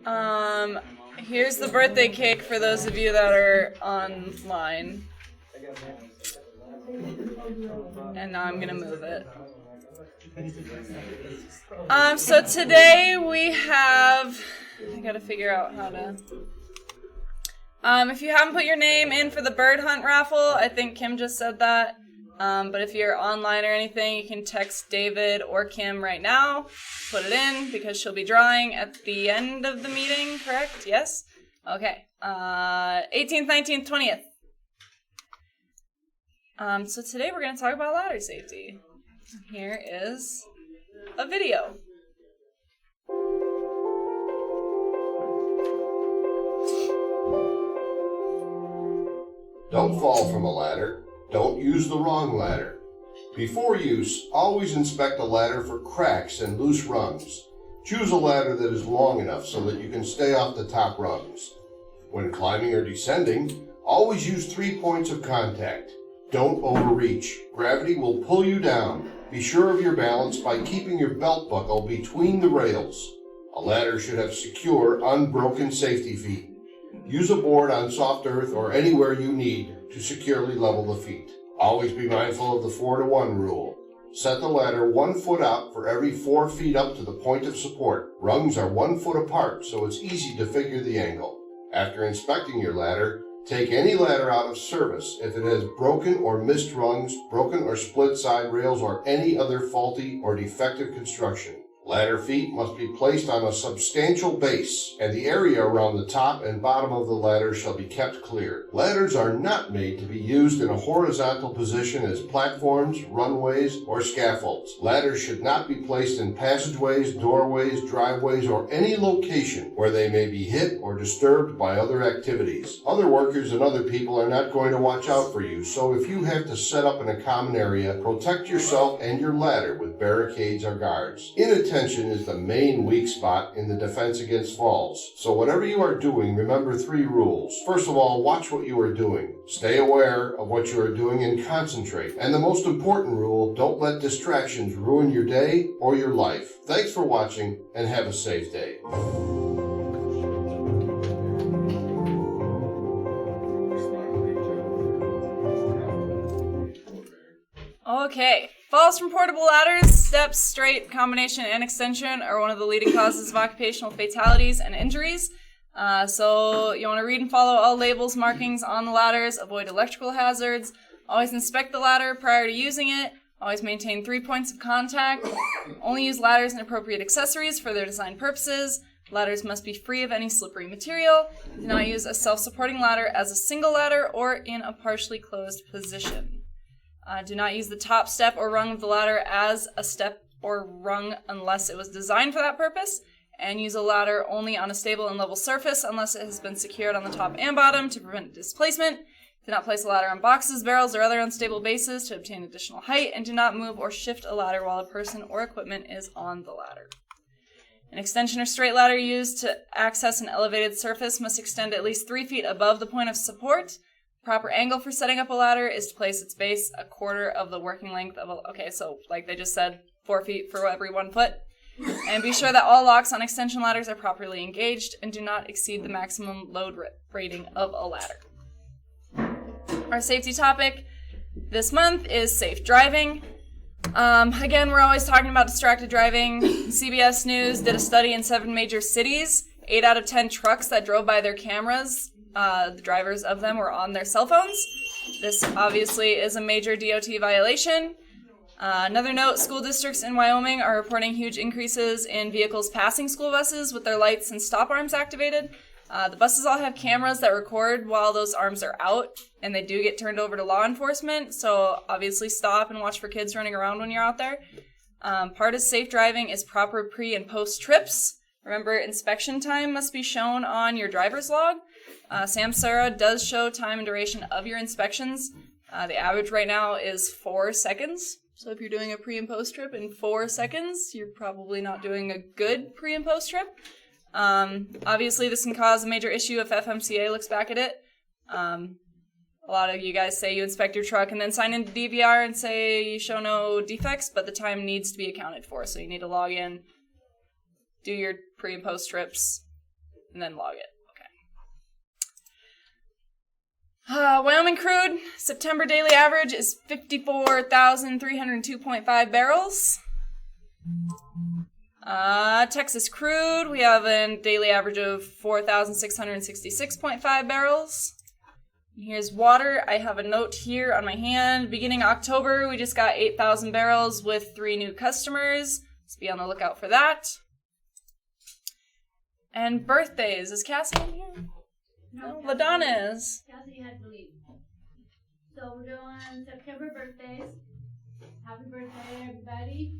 Here's the birthday cake for those of you that are online. And now I'm gonna move it. So today we have, I gotta figure out how to, if you haven't put your name in for the bird hunt raffle, I think Kim just said that, but if you're online or anything, you can text David or Kim right now, put it in, because she'll be drawing at the end of the meeting, correct? Yes? Okay. 18th, 19th, 20th. So today we're going to talk about ladder safety. Here is a video. Don't fall from a ladder. Don't use the wrong ladder. Before use, always inspect a ladder for cracks and loose rungs. Choose a ladder that is long enough so that you can stay off the top rungs. When climbing or descending, always use 3 points of contact. Don't overreach. Gravity will pull you down. Be sure of your balance by keeping your belt buckle between the rails. A ladder should have secure, unbroken safety feet. Use a board on soft earth or anywhere you need to securely level the feet. Always be mindful of the 4-to-1 rule. Set the ladder 1 foot out for every 4 feet up to the point of support. Rungs are 1 foot apart, so it's easy to figure the angle. After inspecting your ladder, take any ladder out of service if it has broken or missed rungs, broken or split side rails, or any other faulty or defective construction. Ladder feet must be placed on a substantial base, and the area around the top and bottom of the ladder shall be kept clear. Ladders are not made to be used in a horizontal position as platforms, runways, or scaffolds. Ladders should not be placed in passageways, doorways, driveways, or any location where they may be hit or disturbed by other activities. Other workers and other people are not going to watch out for you, so if you have to set up in a common area, protect yourself and your ladder with barricades or guards. Inattention is the main weak spot in the defense against falls. So whatever you are doing, remember 3 rules. First of all, watch what you are doing. Stay aware of what you are doing and concentrate. And the most important rule, don't let distractions ruin your day or your life. Thanks for watching and have a safe day. Okay. Falls from portable ladders, steps, straight, combination, and extension are one of the leading causes of occupational fatalities and injuries. So you want to read and follow all labels, markings on the ladders, avoid electrical hazards, always inspect the ladder prior to using it, always maintain 3 points of contact, only use ladders and appropriate accessories for their design purposes. Ladders must be free of any slippery material. Do not use a self-supporting ladder as a single ladder or in a partially closed position. Do not use the top step or rung of the ladder as a step or rung unless it was designed for that purpose, and use a ladder only on a stable and level surface unless it has been secured on the top and bottom to prevent displacement. Do not place a ladder on boxes, barrels, or other unstable bases to obtain additional height, and do not move or shift a ladder while a person or equipment is on the ladder. An extension or straight ladder used to access an elevated surface must extend at least 3 feet above the point of support. Proper angle for setting up a ladder is to place its base a quarter of the working length of a, okay, so like they just said, 4 feet for every 1 foot. And be sure that all locks on extension ladders are properly engaged and do not exceed the maximum load rating of a ladder. Our safety topic this month is safe driving. Again, we're always talking about distracted driving. CBS News did a study in 7 major cities. 8 out of 10 trucks that drove by their cameras, the drivers of them were on their cell phones. This obviously is a major DOT violation. Another note, school districts in Wyoming are reporting huge increases in vehicles passing school buses with their lights and stop arms activated. The buses all have cameras that record while those arms are out, and they do get turned over to law enforcement, so obviously stop and watch for kids running around when you're out there. Part of safe driving is proper pre- and post-trips. Remember, inspection time must be shown on your driver's log. Samsara does show time and duration of your inspections. The average right now is 4 seconds. So if you're doing a pre- and post-trip in 4 seconds, you're probably not doing a good pre- and post-trip. Obviously, this can cause a major issue if FMCA looks back at it. A lot of you guys say you inspect your truck and then sign into DVR and say you show no defects, but the time needs to be accounted for. So you need to log in, do your pre- and post-trips, and then log it. Wyoming crude, September daily average is 54,302.5 barrels. Texas crude, we have a daily average of 4,666.5 barrels. And here's water. I have a note here on my hand. Beginning October, we just got 8,000 barrels with 3 new customers. Let's be on the lookout for that. And birthdays. Is Cassie in here? No, LaDonna is. Cassidy had to leave. So we're doing September birthdays. Happy birthday, everybody.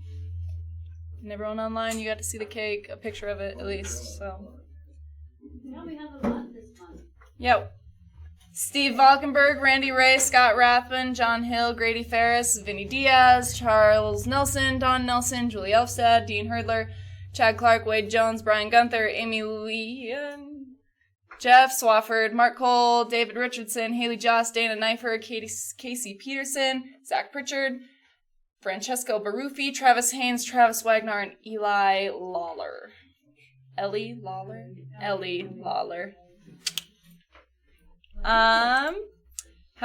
And everyone online, you got to see the cake, a picture of it at least. So. Yeah, we have a lot this month. Yep. Steve Valkenberg, Randy Ray, Scott Rathman, John Hill, Grady Ferris, Vinny Diaz, Charles Nelson, Don Nelson, Julie Elfstad, Dean Herdler, Chad Clark, Wade Jones, Brian Gunther, Amy Lee, Jeff Swafford, Mark Cole, David Richardson, Haley Joss, Dana Knifer, Casey Peterson, Zach Pritchard, Francesco Baruffi, Travis Haynes, Travis Wagner, and Eli Lawler. Ellie Lawler? Ellie Lawler. Have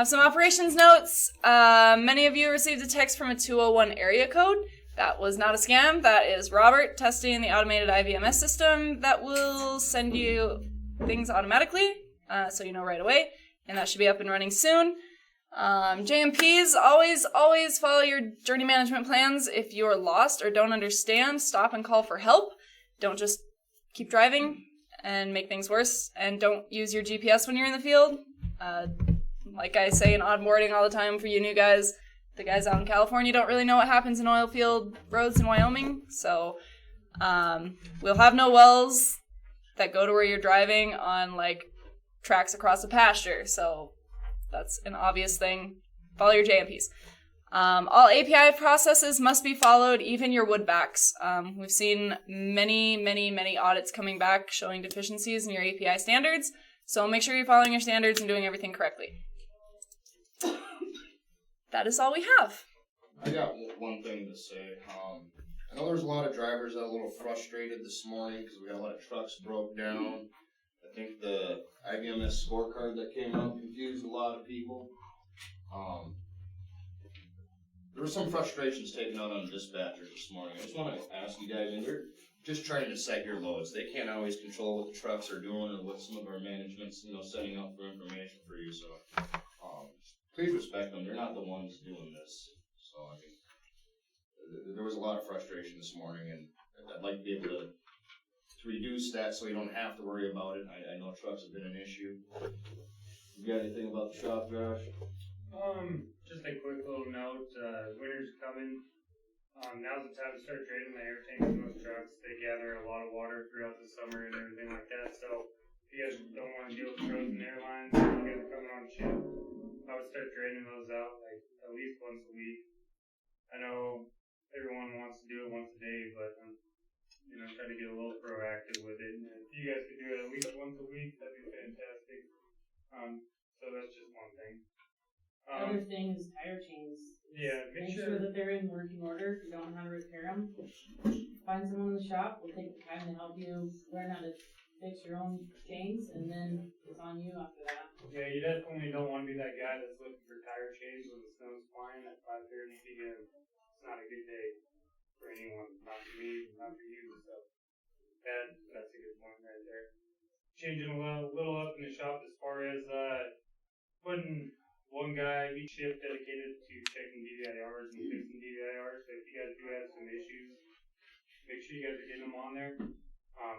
some operations notes. Many of you received a text from a 201 area code. That was not a scam. That is Robert testing the automated IVMS system that will send you things automatically, so you know right away, and that should be up and running soon. JMPs, always follow your journey management plans. If you're lost or don't understand, stop and call for help. Don't just keep driving and make things worse, and don't use your GPS when you're in the field. Like I say in onboarding all the time for you new guys, the guys out in California don't really know what happens in oil field roads in Wyoming, so we'll have no wells that go to where you're driving on, like, tracks across a pasture. So that's an obvious thing. Follow your JMPs. All API processes must be followed, even your woodbacks. We've seen many audits coming back showing deficiencies in your API standards. So make sure you're following your standards and doing everything correctly. That is all we have. I got one thing to say. I know there's a lot of drivers that are a little frustrated this morning because we got a lot of trucks broke down. I think the IBMS scorecard that came out confused a lot of people. There were some frustrations taken out on dispatchers this morning. I just want to ask you guys, and you're just trying to set your loads. They can't always control what the trucks are doing or what some of our management's, setting up for information for you. So please respect them. They're not the ones doing this. So I mean, there was a lot of frustration this morning, and I'd like to be able to reduce that so you don't have to worry about it. I know trucks have been an issue. You got anything about the shop, Josh? Just a quick little note. Winter's coming. Now's the time to start draining the air tanks in those trucks. They gather a lot of water throughout the summer and everything like that. So if you guys don't want to deal with frozen airlines, if you guys are coming on ship, I would start draining those out like at least once a week. I know everyone wants to do it once a day, but try to get a little proactive with it. And if you guys could do it at least once a week, that'd be fantastic. So that's just one thing. Other thing is tire chains. Yeah, make sure that they're in working order. If you don't know how to repair them, find someone in the shop. We'll take the time to help you learn how to fix your own chains, and then it's on you after that. Yeah, you definitely don't want to be that guy that's looking for tire chains when the snow's flying at 5:30 p.m. It's not a good day for anyone, not for me, not for you. So that's a good point right there. Changing a little up in the shop as far as putting one guy each shift dedicated to checking DVIRs and fixing DVIRs. So if you guys do have some issues, make sure you guys are getting them on there.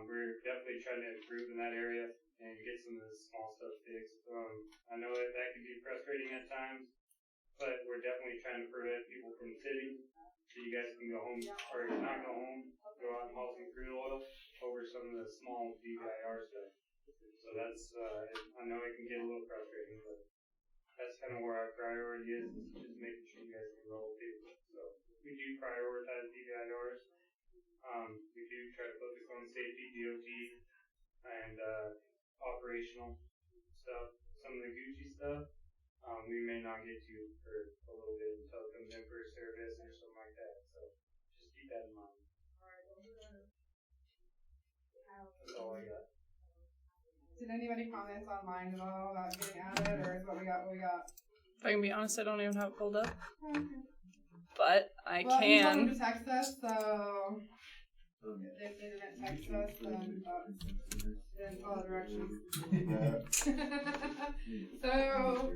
We're definitely trying to improve in that area and get some of the small stuff fixed. I know that can be frustrating at times, but we're definitely trying to prevent people from sitting so you guys can go home, or not go home, go out and haul some crude oil over some of the small DVIR stuff. So that's, I know it can get a little frustrating, but that's kind of where our priority is just making sure you guys can roll too. So we do prioritize DVIRs. We do try to focus on safety, DOT, and operational stuff. Some of the Gucci stuff, we may not get to for a little bit until it comes in for a service or something like that. So just keep that in mind. That's all I got. Did anybody comment on mine at all about getting added, or is what we got? If I can be honest, I don't even have it pulled up. But I Well, he told can. them to text us, so if they didn't text us, then they didn't follow directions. So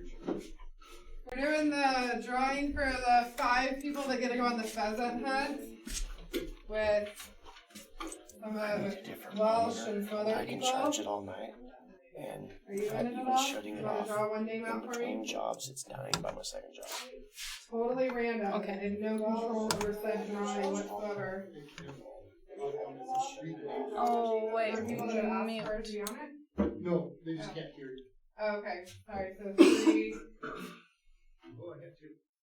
we're doing the drawing for the 5 people that get to go on the pheasant hunt with some of Welsh and some other I can people. charge it all night, and Are you in it at even all? shutting You it want off to draw one name in out for between me? jobs, it's dying by my second job. Totally random. Okay. And no control over said drawing whatsoever. Oh, wait. Are people that have asked Mute. for it to be on it? No, they just can't hear you. Oh, okay. Sorry. So 3. Oh, I got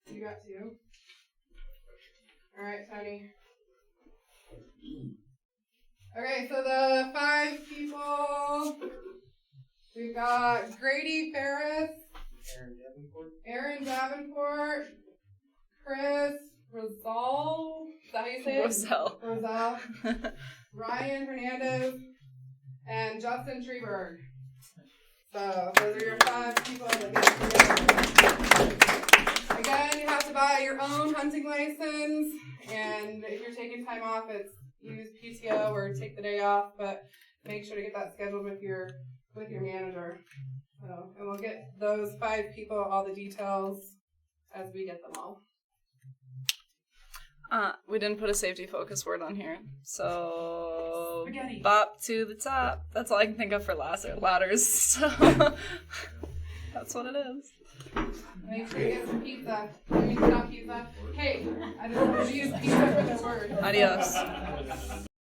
2. You got 2. All right, Tony. Okay, so the 5 people. We've got Grady Ferris, Aaron Davenport, Chris Rosal. Is that how you say it? Roselle. Rosal. Ryan Hernandez, and Justin Treberg. So those are your 5 people that get together. Again, you have to buy your own hunting license, and if you're taking time off, it's use PTO or take the day off, but make sure to get that scheduled with your manager. So, and we'll get those 5 people all the details as we get them all. We didn't put a safety focus word on here. So Spaghetti. bop to the top. That's all I can think of for ladders. So that's what it is. Make sure you get some pizza. I mean, not pizza. Cake. I just want to use pizza for the word. Adios.